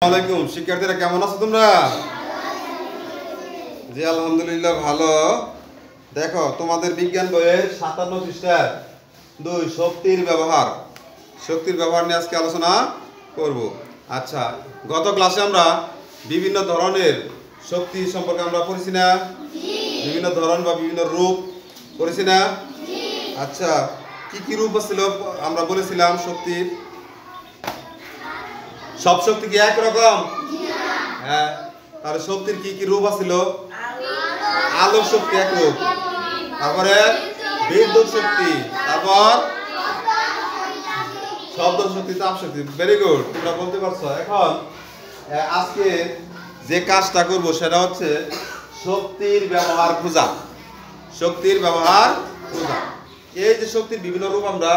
আলাইকুম শিক্ষার্থীরা, কেমন আছো তোমরা? জি আলহামদুলিল্লাহ ভালো। দেখো তোমাদের বিজ্ঞান বইয়ের 57 পৃষ্ঠার 2 শক্তির ব্যবহার নিয়ে আজকে আলোচনা করব। আচ্ছা, গত ক্লাসে আমরা বিভিন্ন ধরনের শক্তি সম্পর্কে আমরা পড়েছি না? বিভিন্ন ধরন বা বিভিন্ন রূপ পড়েছি না? আচ্ছা, কি কি রূপ ছিল আমরা বলেছিলাম শক্তির? সব শক্তি কি একরকম? হ্যাঁ, তাহলে শক্তির কি কি রূপ আছিল? আলোক শক্তি এক রূপ, তারপরে বিদ্যুৎ শক্তি, তারপর শব্দ শক্তি, তাপ শক্তি। ভেরি গুড, তোমরা বলতে পারছো। এখন আজকে যে কাজটা করব সেটা হচ্ছে শক্তির ব্যবহার খোঁজা। শক্তির ব্যবহার খোঁজা। এই যে শক্তির বিভিন্ন রূপ আমরা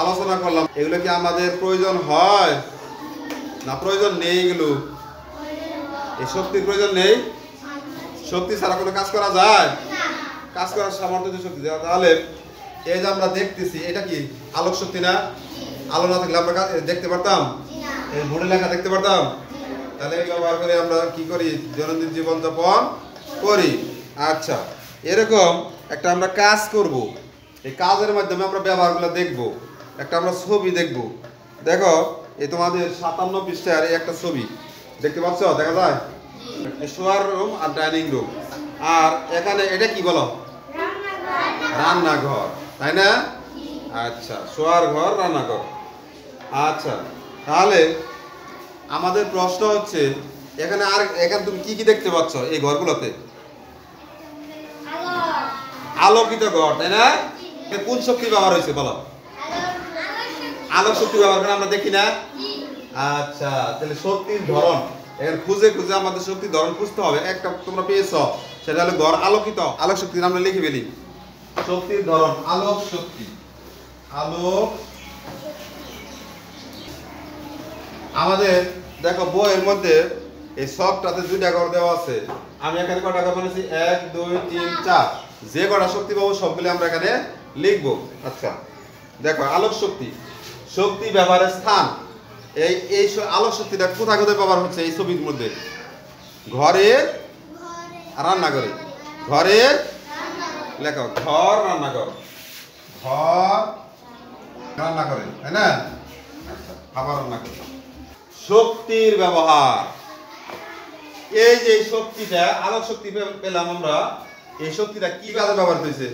আলোচনা করলাম, এগুলো কি আমাদের প্রয়োজন হয় না প্রয়োজন নেই? এগুলো এই শক্তির প্রয়োজন নেই। শক্তি ছাড়া কোনো কাজ করা যায়? কাজ করার সামর্থ্য যে শক্তি দেওয়া। তাহলে এই যে আমরা দেখতেছি, এটা কি আলোক শক্তি না? আলো না থাকলে আমরা দেখতে পারতাম? এই বোর্ডে লেখা দেখতে পারতাম? তাহলে এই ব্যবহার করে আমরা কি করি? দৈনন্দিন জীবনযাপন করি। আচ্ছা, এরকম একটা আমরা কাজ করব। এই কাজের মাধ্যমে আমরা ব্যবহারগুলো দেখব। একটা আমরা ছবি দেখব। দেখো, এই তোমাদের 57 পৃষ্ঠার এই একটা ছবি দেখতে পাচ্ছ? দেখা যায় শোয়ার রুম আর ডাইনিং রুম। আর এখানে এটা কি বলো? রান্নাঘর, তাই না? আচ্ছা, শোয়ার ঘর, রান্নাঘর। আচ্ছা, তাহলে আমাদের প্রশ্ন হচ্ছে এখানে তুমি কি কি দেখতে পাচ্ছ এই ঘরগুলোতে? আলোকিত ঘর, তাই না? কোন শক্তি ব্যবহার হয়েছে বলো? আলোক শক্তি ব্যবহার করে আমরা দেখি না? আচ্ছা, তাহলে শক্তির ধরন এখানে খুঁজে খুঁজে আমাদের শক্তির ধরন খুঁজতে হবে। একটা তোমরা পেয়েছ, সেটা হলো ঘর আলোকিত। আলোক শক্তি আমরা লিখে ফেলি। শক্তির ধরন আলোক শক্তি। আলোক আমাদের দেখো বইয়ের মধ্যে এই সবটাতে 2টা ঘর দেওয়া আছে। আমি এখানে কটা ঘর বানিয়েছি? 1 2 3 4। যে কটা শক্তি পাবো সবগুলো আমরা এখানে লিখবো। আচ্ছা, দেখো আলোক শক্তি, শক্তি ব্যবহারের স্থান। এই আলোক শক্তিটা কোথায় কোথায় ব্যবহার হচ্ছে এই ছবির মধ্যে? ঘরে, রান্নাঘরে। ঘরে লেখো, ঘর রান্নাঘর, ঘর রান্নাঘরে, তাই না? আচ্ছা, খাবার রান্না করে। শক্তির ব্যবহার, এই যে শক্তিটা আলোক শক্তি পেলাম আমরা, এই শক্তিটা কি কাজে ব্যবহার হয়েছে?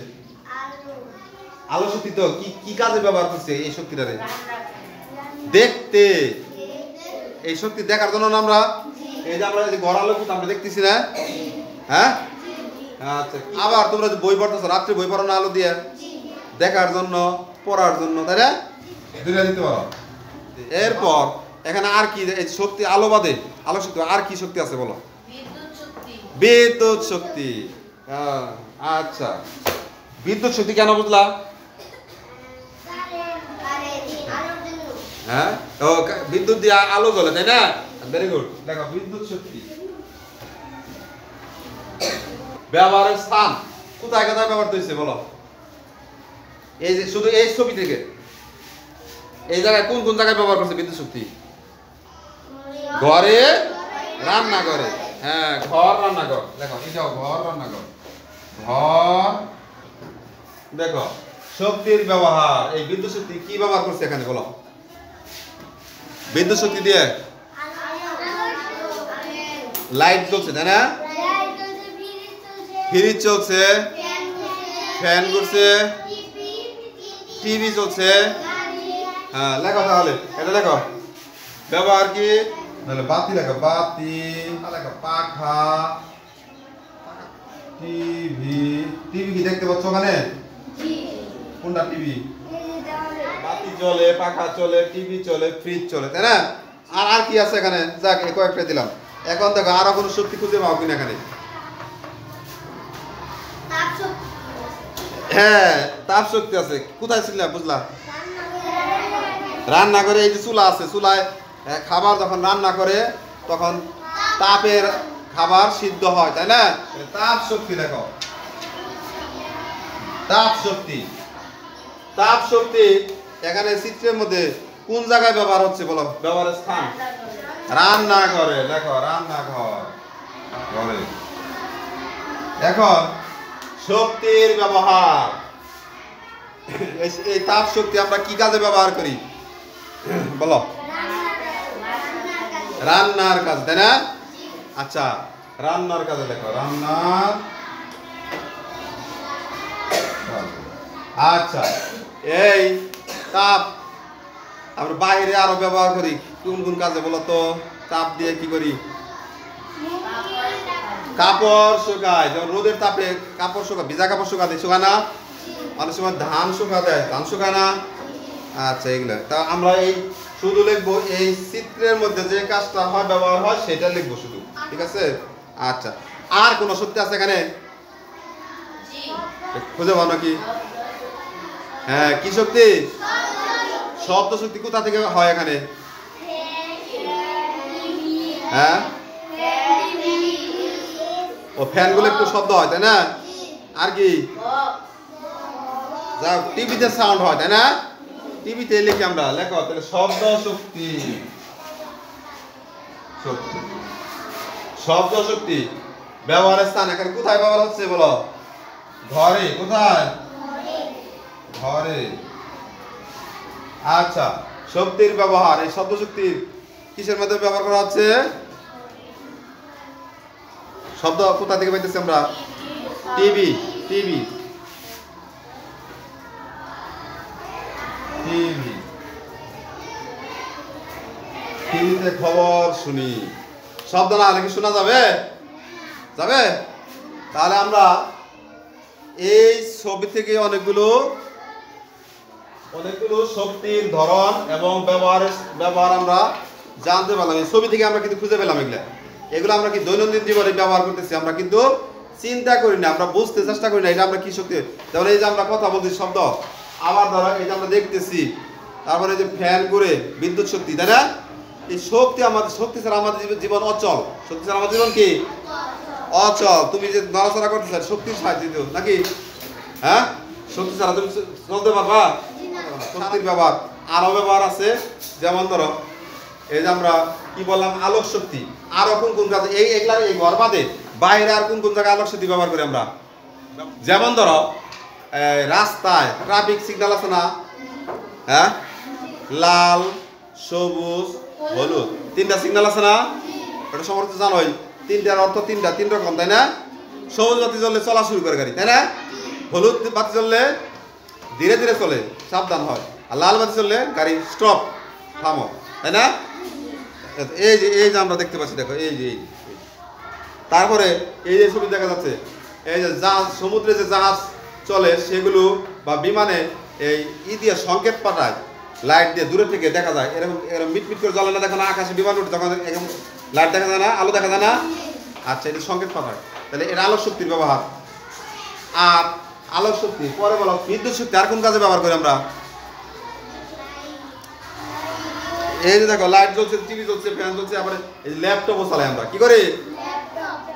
আলোক শক্তি তো কি কাজে ব্যবহার করছে এই শক্তিটারে? দেখতে। এই শক্তি দেখার জন্য আমরা এই যে আমরা ঘর আলোকিত আমরা দেখতেছি না? হ্যাঁ, আচ্ছা। আবার তোমরা যে বই পড়তেছো, রাত্রে বই পড়ো না আলো দিয়ে? দেখার জন্য, পড়ার জন্য, তাই না? দুইটা দিতে পারো। এরপর এখানে আর কি এই শক্তি আলো বাদে আলোক শক্তি আর কি শক্তি আছে বলো? বিদ্যুৎ শক্তি। আচ্ছা, বিদ্যুৎ শক্তি কেন বুঝলা? হ্যাঁ, ও বিদ্যুৎ দিয়ে আলো জ্বলে, তাই না? Very good. দেখো, বিদ্যুৎ শক্তি ব্যবহারের স্থান কোথায় কোথায় ব্যবহার হয়েছে বলো? এই যে শুধু এই ছবি থেকে এই জায়গায় কোন কোন জায়গায় ব্যবহার করছে বিদ্যুৎ শক্তি? ঘরে, রান্নাঘরে। হ্যাঁ, ঘর রান্নাঘর। দেখো, এটাও ঘর রান্নাঘর, ঘর। দেখো, শক্তির ব্যবহার। এই বিদ্যুৎ শক্তি কি ব্যবহার করছে এখানে বলো? বিদ্যুৎ শক্তি দিয়ে লাইট জ্বলছে, তাই না? ফ্রিজ চলছে, ফ্যান ঘুরছে, টিভি চলছে। হ্যাঁ, লেখো তাহলে এটা লেখো ব্যবহার কি? বাতি লেখো, বাতি লেখো, পাখা, টিভি। টিভি কি দেখতে পাচ্ছ ওখানে? কোনটা টিভি? বাতি চলে, পাখা চলে, টিভি চলে, ফ্রিজ চলে, তাই না? আর কি আছে এখানে? যাক, কয়েকটা দিলাম। এখন দেখো আরো কোনো শক্তি খুঁজে পাও কিনা এখানে? হ্যাঁ, তাপ শক্তি আছে। কোথায় ছিল বুঝলা? রান্নাঘরে। এই যে চুলা আছে, চুলায় খাবার যখন রান্না করে তখন তাপের খাবার সিদ্ধ হয়, তাই না? তাপ শক্তি। দেখো, তাপ শক্তি। তাপ শক্তি এখানে চিত্রের মধ্যে কোন জায়গায় ব্যবহার হচ্ছে বলো, ব্যবহারের স্থান রান্না করে, দেখো রান্নাঘর ঘরে। এখন শক্তির ব্যবহার, এই তাপ শক্তি আমরা কি কাজে ব্যবহার করি বলো, রান্নার কাজ, তাই না? আচ্ছা রান্নার কাজে, দেখো রান্নার। আচ্ছা এই তাপ আমরা বাইরে আরো ব্যবহার করি কোন কোন কাজে বলো তো? তাপ দিয়ে কি করি? কাপড় শুকায়, যেমন রোদের তাপে কাপড় শুকায়, ভিজা কাপড় শুকাতে শুকায় না? অনেক সময় ধান শুকা দেয়, ধান শুকায় না? আচ্ছা এগুলো তা আমরা এই শুধু লিখবো এই চিত্রের মধ্যে যে কাজটা হয় ব্যবহার হয় সেটা লিখবো শুধু, ঠিক আছে? আচ্ছা আর কোন শক্তি আছে এখানে খুঁজে পাও নাকি? হ্যাঁ কি শক্তি? শব্দ শক্তি কোথা থেকে হয় এখানে? হ্যাঁ ও ফ্যানগুলো একটু শব্দ হয়, তাই না? আর কি যাও টিভিতে সাউন্ড হয়, তাই না? টিভিতে লিখি আমরা, লেখো তাহলে শব্দ শক্তি। শক্তি শব্দ শক্তি ব্যবহারের স্থান এখানে কোথায় ব্যবহার হচ্ছে বলো? ঘরে। কোথায়? ঘরে। আচ্ছা শক্তির ব্যবহার, এই শব্দ শক্তি কিসের মধ্যে ব্যবহার করা হচ্ছে? শব্দ কোথা থেকে পাইতেছি আমরা? টিভি। টিভি টিভি টিভিতে খবর শুনি। শব্দ না হলে কি শোনা যাবে? যাবে? তাহলে আমরা এই ছবি থেকে অনেকগুলো শক্তির ধরন এবং ব্যবহার আমরা জানতে পারলাম। এই ছবি থেকে আমরা কিন্তু খুঁজে পেলাম এগুলো আমরা কি দৈনন্দিন জীবনে ব্যবহার করতেছি, আমরা কিন্তু চিন্তা করি না, আমরা বুঝতে চেষ্টা করি না এটা আমরা কি শক্তি। যেমন এই যে আমরা কথা বলছি শব্দ, আবার ধরো এই যে আমরা দেখতেছি, তারপরে এই যে ফ্যান ঘুরে, বিদ্যুৎ শক্তি, তাই না? এই শক্তি আমাদের, শক্তি ছাড়া আমাদের জীবন অচল। শক্তি ছাড়া আমাদের জীবন কি অচল। তুমি যে নড়াচড়া করতেছ শক্তির সাহায্যে নাকি? হ্যাঁ শক্তি ছাড়া তুমি চলতে পারবা? শক্তির ব্যবহার আরো ব্যবহার আছে, যেমন ধরো এই যে আমরা কি বললাম আলোক শক্তি। আরো কোন কোন কাজে এগুলা এই ঘর বাদে বাইরে আর কোন কোন জায়গায় আলোক শক্তি ব্যবহার করি আমরা? যেমন ধরো রাস্তায় ট্রাফিক সিগন্যাল আছে না? হ্যাঁ লাল সবুজ হলুদ তিনটা সিগন্যাল আছে না? এটা সম্পর্কে তো জানোই। তিনটার অর্থ তিন রকম, তাই না? সবুজ বাতি জ্বললে চলা শুরু করে গাড়ি, তাই না? হলুদ বাতি জ্বললে ধীরে ধীরে চলে, সাবধান হয়। আর লাল বাতি জ্বললে গাড়ি স্টপ, থামো, তাই না? এই যে আমরা দেখতে পাচ্ছি, দেখো এই যে তারপরে এই যে ছবি দেখা যাচ্ছে, এই যে জাহাজ, সমুদ্রে যে জাহাজ চলে সেগুলো বা বিমানে এই দিয়ে সংকেত পাঠায়, লাইট দিয়ে দূরে থেকে দেখা যায়, এরকম মিটমিট করে জ্বলে না, দেখো না আকাশে বিমান উঠে তখন এরকম লাইট দেখা যায় না, আলো দেখা যায় না? আচ্ছা এটা সংকেত পাঠায়, তাহলে এটা আলোক শক্তির ব্যবহার। আর আলোক শক্তি পরে বলো বিদ্যুৎ শক্তি আর কোন কাজে ব্যবহার করি আমরা? এই যে দেখো লাইট জ্বলছে, টিভি জ্বলছে, ফ্যান জ্বলছে, আবার এই ল্যাপটপও চালাই আমরা, কি করি?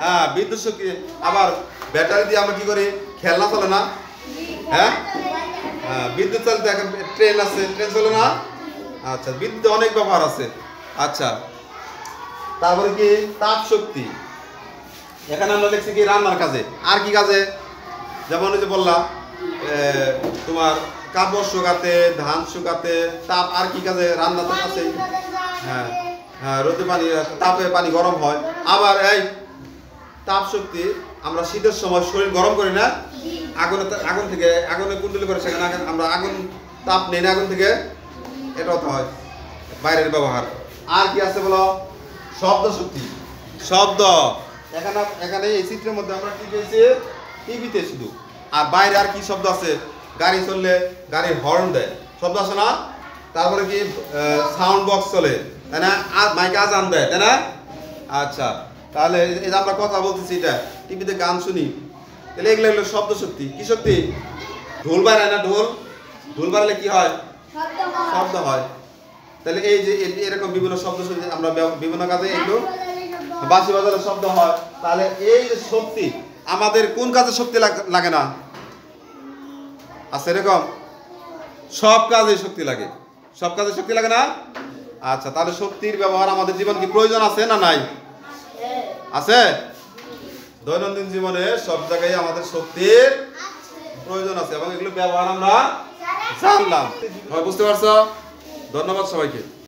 হ্যাঁ বিদ্যুৎ শক্তি। আবার ব্যাটারি দিয়ে আমরা কি করি? খেলনা চলে না? হ্যাঁ বিদ্যুৎ চালিত এখন ট্রেন আছে, ট্রেন চলে না? আচ্ছা বিদ্যুৎ অনেক ব্যবহার আছে। আচ্ছা তারপরে কি তাপ শক্তি, এখানে আমরা লিখছি কি রান্নার কাজে। আর কি কাজে? যেমন ওই যে বললাম তোমার কাপড় শুকাতে, ধান শুকাতে, তাপ। আর কি কাজে? রান্না তো আছে। হ্যাঁ হ্যাঁ রোদে পানি, তাপে পানি গরম হয়। আবার এই তাপ শক্তি আমরা শীতের সময় শরীর গরম করি না, আগুন থেকে আগুনে কুণ্ডলি করে, সেখানে আমরা আগুন তাপ নেই না আগুন থেকে, এটাও তো হয় বাইরের ব্যবহার। আর কি আছে বলো? শব্দ শক্তি। শব্দ এখানে এই চিত্রের মধ্যে আমরা কি পেয়েছি? টিভিতে শুধু। আর বাইরে আর কি শব্দ আছে? গাড়ি চললে গাড়ির হর্ন দেয়, শব্দ আছে না? তারপরে কি সাউন্ড বক্স চলে, তাই না? আর মাইকে আজান দেয়, তাই না? আচ্ছা তাহলে এই যে আমরা কথা বলতেছি, এটা টিভিতে গান শুনি, তাহলে এগুলো হলো শব্দ শক্তি। কি শক্তি? ঢোল বাড়ায় না? ঢোল বাড়ালে কি হয়? শব্দ হয়। তাহলে এই যে এরকম বিভিন্ন শব্দ শক্তি আমরা বিভিন্ন কাজে এগুলো, বাঁশি বাজালে শব্দ হয়। তাহলে এই যে শক্তি আমাদের কোন কাজে শক্তি লাগে না? আছে এরকম? সব কাজে শক্তি লাগে, সব কাজে শক্তি লাগে না? আচ্ছা, তাহলে শক্তির ব্যবহার আমাদের জীবন কি প্রয়োজন আছে না নাই? আছে। দৈনন্দিন জীবনে সব জায়গায় আমাদের শক্তির প্রয়োজন আছে এবং এগুলো ব্যবহার আমরা জানলাম। বুঝতে পারছো? ধন্যবাদ সবাইকে।